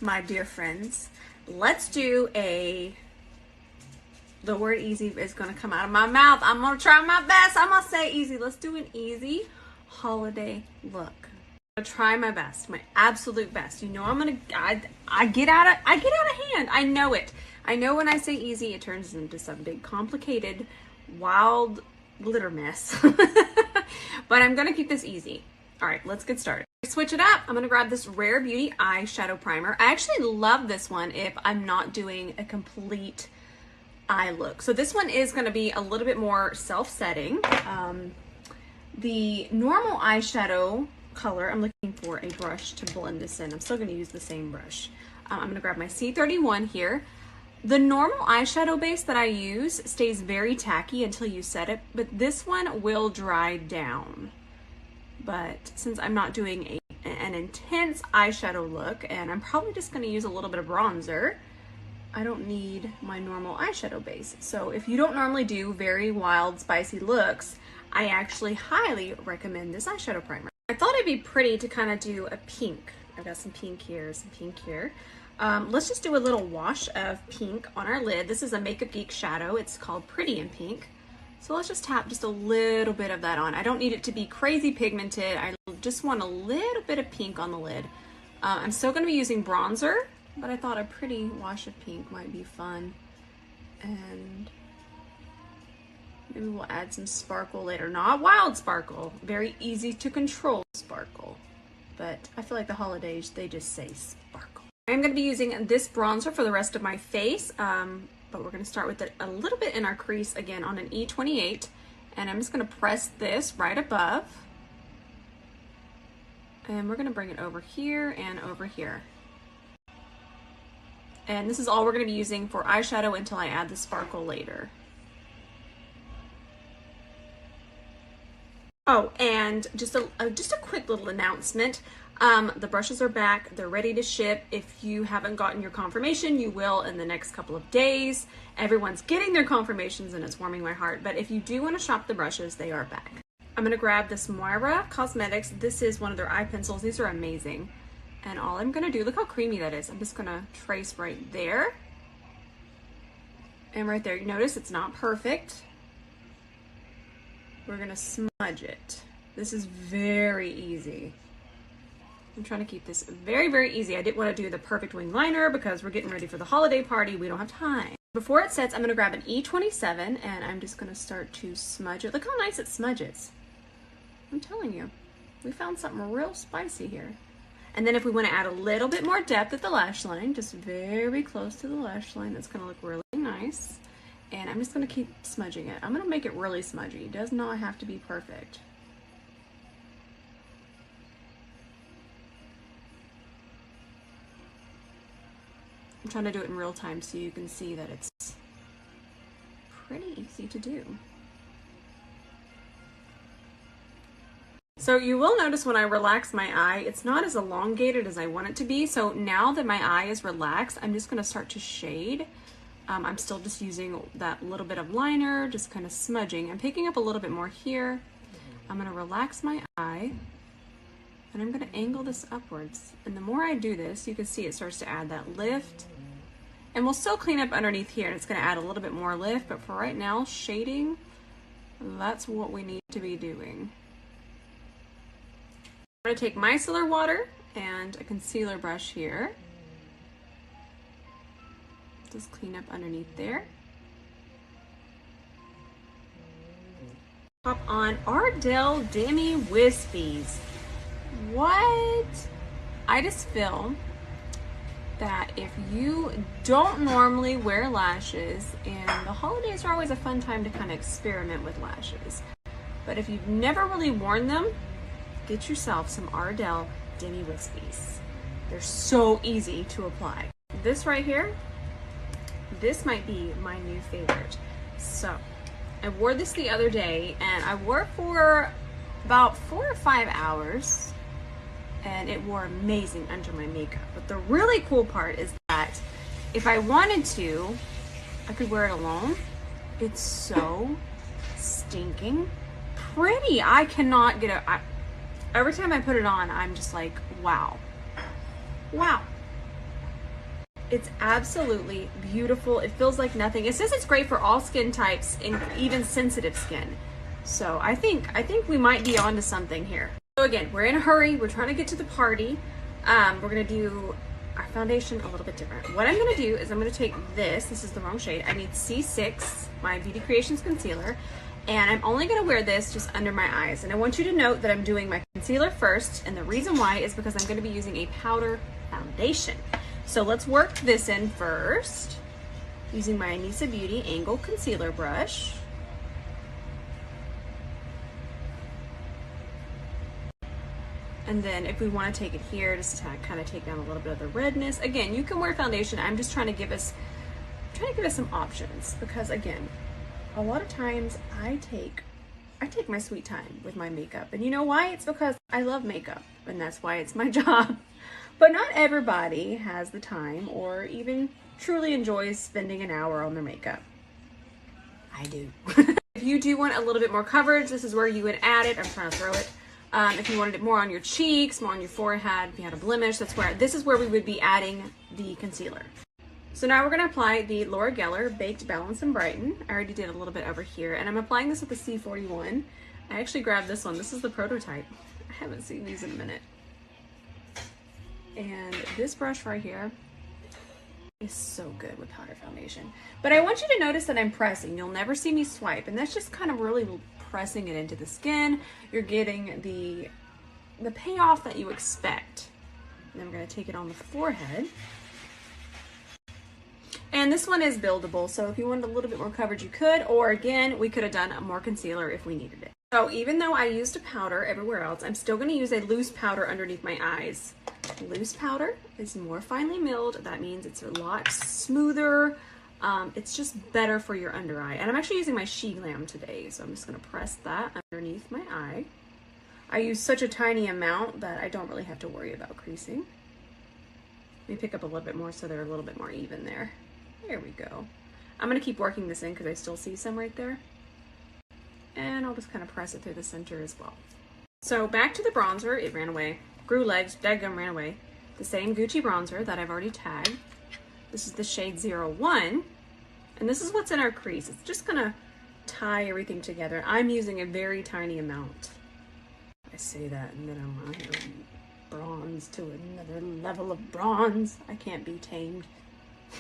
my dear friends, let's do the word easy is going to come out of my mouth. I'm going to try my best. I'm going to say easy. Let's do an easy holiday look. I'm going to try my best, my absolute best. You know, I get out of hand. I know it. I know when I say easy, it turns into some big complicated, wild glitter mess. But I'm going to keep this easy. All right, let's get started. Switch it up. I'm going to grab this Rare Beauty eyeshadow primer. I actually love this one if I'm not doing a complete eye look. So this one is going to be a little bit more self-setting. The normal eyeshadow color, I'm looking for a brush to blend this in. I'm still going to use the same brush. I'm going to grab my C31 here. The normal eyeshadow base that I use stays very tacky until you set it, but this one will dry down. But since I'm not doing an intense eyeshadow look, and I'm probably just going to use a little bit of bronzer, I don't need my normal eyeshadow base. So if you don't normally do very wild, spicy looks, I actually highly recommend this eyeshadow primer. I thought it'd be pretty to kind of do a pink. I've got some pink here, some pink here. Let's just do a little wash of pink on our lid. This is a Makeup Geek shadow. It's called Pretty in Pink. So let's just tap just a little bit of that on. I don't need it to be crazy pigmented. I just want a little bit of pink on the lid. I'm still going to be using bronzer, but I thought a pretty wash of pink might be fun. And maybe we'll add some sparkle later. Not wild sparkle, very easy to control sparkle. But I feel like the holidays, they just say sparkle. I'm going to be using this bronzer for the rest of my face. But we're going to start with it a little bit in our crease again on an E28, and I'm just going to press this right above, and we're going to bring it over here and over here. And this is all we're going to be using for eyeshadow until I add the sparkle later. Oh, and just a quick little announcement. The brushes are back. They're ready to ship. If you haven't gotten your confirmation, you will in the next couple of days. Everyone's getting their confirmations and it's warming my heart. But if you do want to shop the brushes, they are back. I'm going to grab this Moira Cosmetics. This is one of their eye pencils. These are amazing. And all I'm going to do, look how creamy that is. I'm just going to trace right there. And right there, you notice it's not perfect. We're going to smudge it. This is very easy. I'm trying to keep this very, very easy. I didn't want to do the perfect wing liner because we're getting ready for the holiday party. We don't have time. Before it sets, I'm going to grab an E27 and I'm just going to start to smudge it. Look how nice it smudges. I'm telling you, we found something real spicy here. And then if we want to add a little bit more depth at the lash line, just very close to the lash line, that's going to look really nice. And I'm just going to keep smudging it. I'm going to make it really smudgy. It does not have to be perfect. I'm trying to do it in real time so you can see that it's pretty easy to do. So you will notice when I relax my eye, it's not as elongated as I want it to be. So now that my eye is relaxed, I'm just going to start to shade. I'm still just using that little bit of liner, just kind of smudging. I'm picking up a little bit more here. I'm going to relax my eye. And I'm going to angle this upwards. And the more I do this, you can see it starts to add that lift. And we'll still clean up underneath here, and it's going to add a little bit more lift. But for right now, shading, that's what we need to be doing. I'm going to take micellar water and a concealer brush here. Just clean up underneath there. Pop on Ardell Demi Wispies. What? I just feel that if you don't normally wear lashes, and the holidays are always a fun time to kind of experiment with lashes, but if you've never really worn them, get yourself some Ardell Demi Wispies. They're so easy to apply. This right here, this might be my new favorite. So I wore this the other day, and I wore it for about 4 or 5 hours. And it wore amazing under my makeup. But the really cool part is that if I wanted to, I could wear it alone. It's so stinking pretty. I cannot get it. Every time I put it on, I'm just like, wow. Wow. It's absolutely beautiful. It feels like nothing. It says it's great for all skin types and even sensitive skin. So I think we might be onto something here. So again, we're in a hurry. We're trying to get to the party. We're gonna do our foundation a little bit different. What I'm gonna do is I'm gonna take this is the wrong shade. I need C6, my Beauty Creations concealer, and I'm only gonna wear this just under my eyes. And I want you to note that I'm doing my concealer first, and the reason why is because I'm gonna be using a powder foundation. So let's work this in first using my Anissa Beauty Angle Concealer Brush. And then if we want to take it here, just to kind of take down a little bit of the redness. Again, you can wear foundation. I'm just trying to give us some options, because again, a lot of times I take my sweet time with my makeup. And you know why? It's because I love makeup, and that's why it's my job. But not everybody has the time or even truly enjoys spending an hour on their makeup. I do. If you do want a little bit more coverage, this is where you would add it. I'm trying to throw it. If you wanted it more on your cheeks, more on your forehead, if you had a blemish, this is where we would be adding the concealer. So now we're going to apply the Laura Geller Baked Balance and Brighten. I already did a little bit over here, and I'm applying this with the C41. I actually grabbed this one. This is the prototype. I haven't seen these in a minute. And this brush right here is so good with powder foundation. But I want you to notice that I'm pressing. You'll never see me swipe, and that's just kind of really pressing it into the skin. You're getting the payoff that you expect. And then we're going to take it on the forehead. And this one is buildable, so if you wanted a little bit more coverage, you could, or again, we could have done more concealer if we needed it. So even though I used a powder everywhere else, I'm still going to use a loose powder underneath my eyes. Loose powder is more finely milled. That means it's a lot smoother. It's just better for your under eye. And I'm actually using my She Glam today, so I'm just going to press that underneath my eye. I use such a tiny amount that I don't really have to worry about creasing. Let me pick up a little bit more so they're a little bit more even there. There we go. I'm going to keep working this in because I still see some right there. And I'll just kind of press it through the center as well. So back to the bronzer. It ran away. Grew legs. Dadgum ran away. The same Gucci bronzer that I've already tagged. This is the shade 01. And this is what's in our crease. It's just going to tie everything together. I'm using a very tiny amount. I say that and then I'm on here bronze to another level of bronze. I can't be tamed.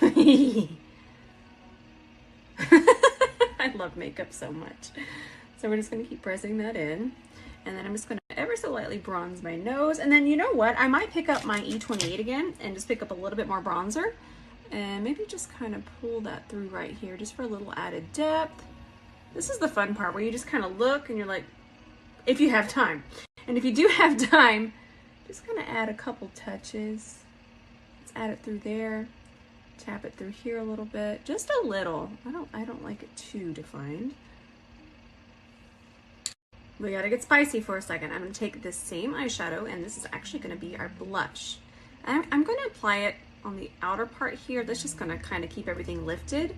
I love makeup so much. So we're just going to keep pressing that in. And then I'm just going to ever so lightly bronze my nose. And then you know what? I might pick up my E28 again and just pick up a little bit more bronzer. And maybe just kind of pull that through right here just for a little added depth. This is the fun part where you just kind of look and you're like, if you have time. And if you do have time, just kind of add a couple touches. Let's add it through there. Tap it through here a little bit, just a little. I don't like it too defined. We gotta get spicy for a second. I'm gonna take this same eyeshadow, and this is actually gonna be our blush. And I'm gonna apply it on the outer part here. That's just gonna kind of keep everything lifted.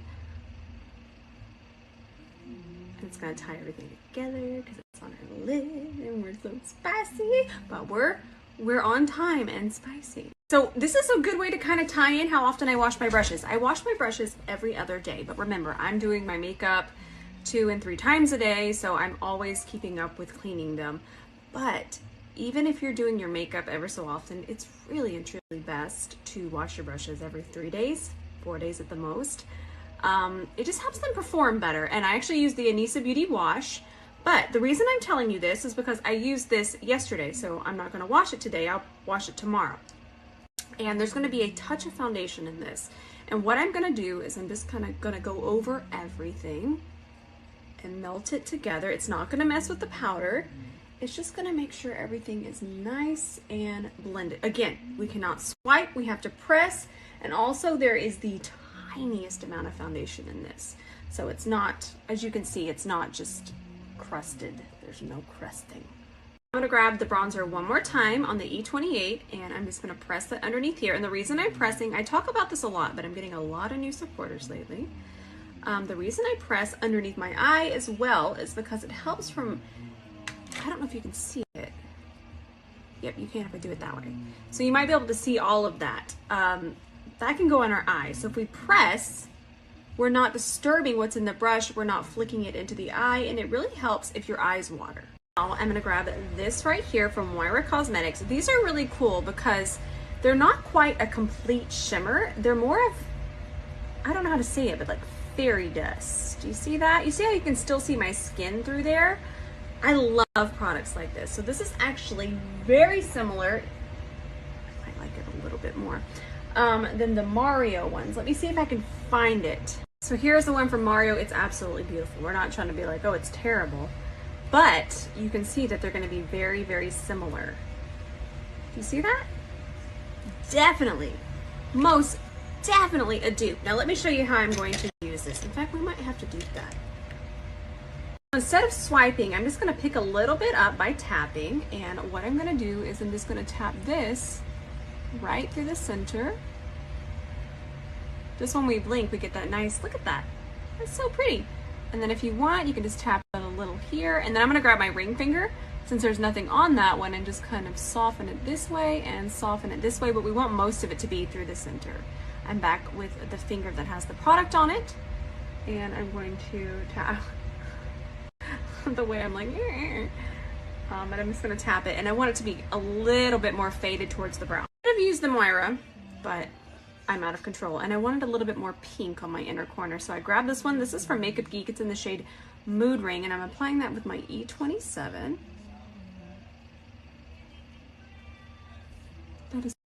And it's gonna tie everything together because it's on our lid, and we're so spicy, but we're on time and spicy. So this is a good way to kind of tie in how often I wash my brushes. I wash my brushes every other day, but remember, I'm doing my makeup 2 and 3 times a day, so I'm always keeping up with cleaning them. But even if you're doing your makeup ever so often, it's really and truly best to wash your brushes every 3 days, 4 days at the most. It just helps them perform better. And I actually use the Anissa Beauty wash. But the reason I'm telling you this is because I used this yesterday, so I'm not going to wash it today. I'll wash it tomorrow. And there's going to be a touch of foundation in this. And what I'm going to do is I'm just kind of going to go over everything and melt it together. It's not going to mess with the powder. It's just going to make sure everything is nice and blended. Again, we cannot swipe. We have to press. And also there is the tiniest amount of foundation in this. So it's not, as you can see, it's not just crusted. There's no crusting. I'm going to grab the bronzer one more time on the E28, and I'm just going to press that underneath here. And the reason I'm pressing, I talk about this a lot, but I'm getting a lot of new supporters lately. The reason I press underneath my eye as well is because it helps from, I don't know if you can see it. Yep, you can if I do it that way. So you might be able to see all of that. That that can go on our eye. So if we press, we're not disturbing what's in the brush, we're not flicking it into the eye, and it really helps if your eyes water. Now I'm gonna grab this right here from Moira Cosmetics. These are really cool because they're not quite a complete shimmer. They're more of, I don't know how to say it, but like fairy dust. Do you see that? You see how you can still see my skin through there? I love products like this. So this is actually very similar. I might like it a little bit more than the Mario ones. Let me see if I can find it. So here's the one from Mario. It's absolutely beautiful. We're not trying to be like, oh, it's terrible. But you can see that they're going to be very, very similar. Do you see that? Definitely. Most definitely a dupe. Now let me show you how I'm going to use this. In fact, we might have to dupe that. Instead of swiping, I'm just going to pick a little bit up by tapping, and what I'm going to do is I'm just going to tap this right through the center. Just when we blink, we get that nice, look at that. That's so pretty. And then if you want, you can just tap it a little here, and then I'm going to grab my ring finger, since there's nothing on that one, and just kind of soften it this way and soften it this way, but we want most of it to be through the center. I'm back with the finger that has the product on it, and I'm going to tap the way I'm like, but I'm just gonna tap it, and I want it to be a little bit more faded towards the brow. I've used the Moira, but I'm out of control, and I wanted a little bit more pink on my inner corner, so I grabbed this one. This is from Makeup Geek. It's in the shade Mood Ring, and I'm applying that with my E27.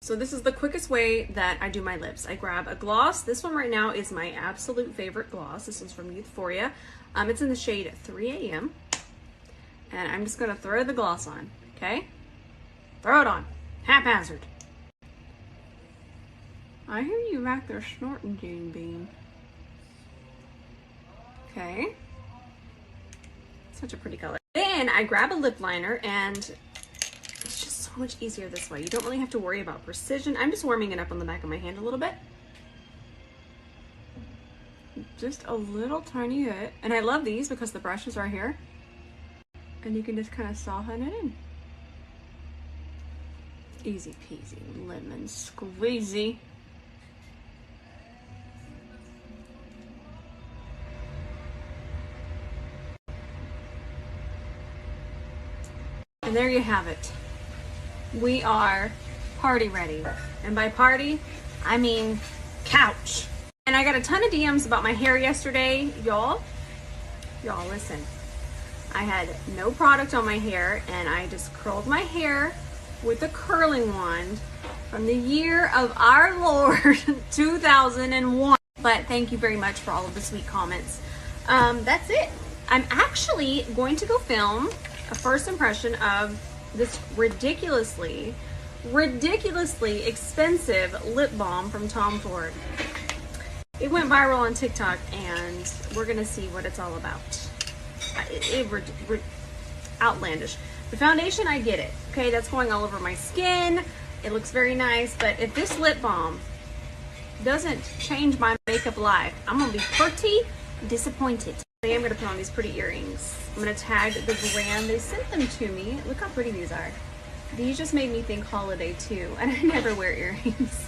So this is the quickest way that I do my lips. I grab a gloss. This one right now is my absolute favorite gloss. This one's from Youthforia. It's in the shade 3 AM. And I'm just gonna throw the gloss on, okay? Throw it on, haphazard. I hear you back there snorting, June Bean. Okay. Such a pretty color. Then I grab a lip liner, and it's just so much easier this way. You don't really have to worry about precision. I'm just warming it up on the back of my hand a little bit. Just a little tiny bit. And I love these because the brush is right here. And you can just kind of soften it in. Easy peasy, lemon squeezy. And there you have it. We are party ready. And by party, I mean couch. And I got a ton of DMs about my hair yesterday. Y'all listen. I had no product on my hair, and I just curled my hair with a curling wand from the year of our Lord 2001. But thank you very much for all of the sweet comments. That's it. I'm actually going to go film a first impression of this ridiculously expensive lip balm from Tom Ford. It went viral on TikTok, and we're gonna see what it's all about. Outlandish. The foundation, I get it. Okay, that's going all over my skin. It looks very nice, but if this lip balm doesn't change my makeup life, I'm gonna be pretty disappointed. Today I'm gonna put on these pretty earrings. I'm gonna tag the brand. They sent them to me. Look how pretty these are. These just made me think holiday too, and I never wear earrings.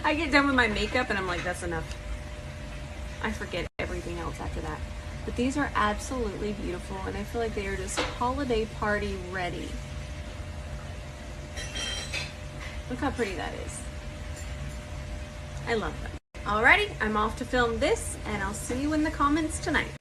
I get done with my makeup and I'm like, that's enough. I forget everything else after that. But these are absolutely beautiful, and I feel like they are just holiday party ready. Look how pretty that is. I love them. Alrighty, I'm off to film this, and I'll see you in the comments tonight.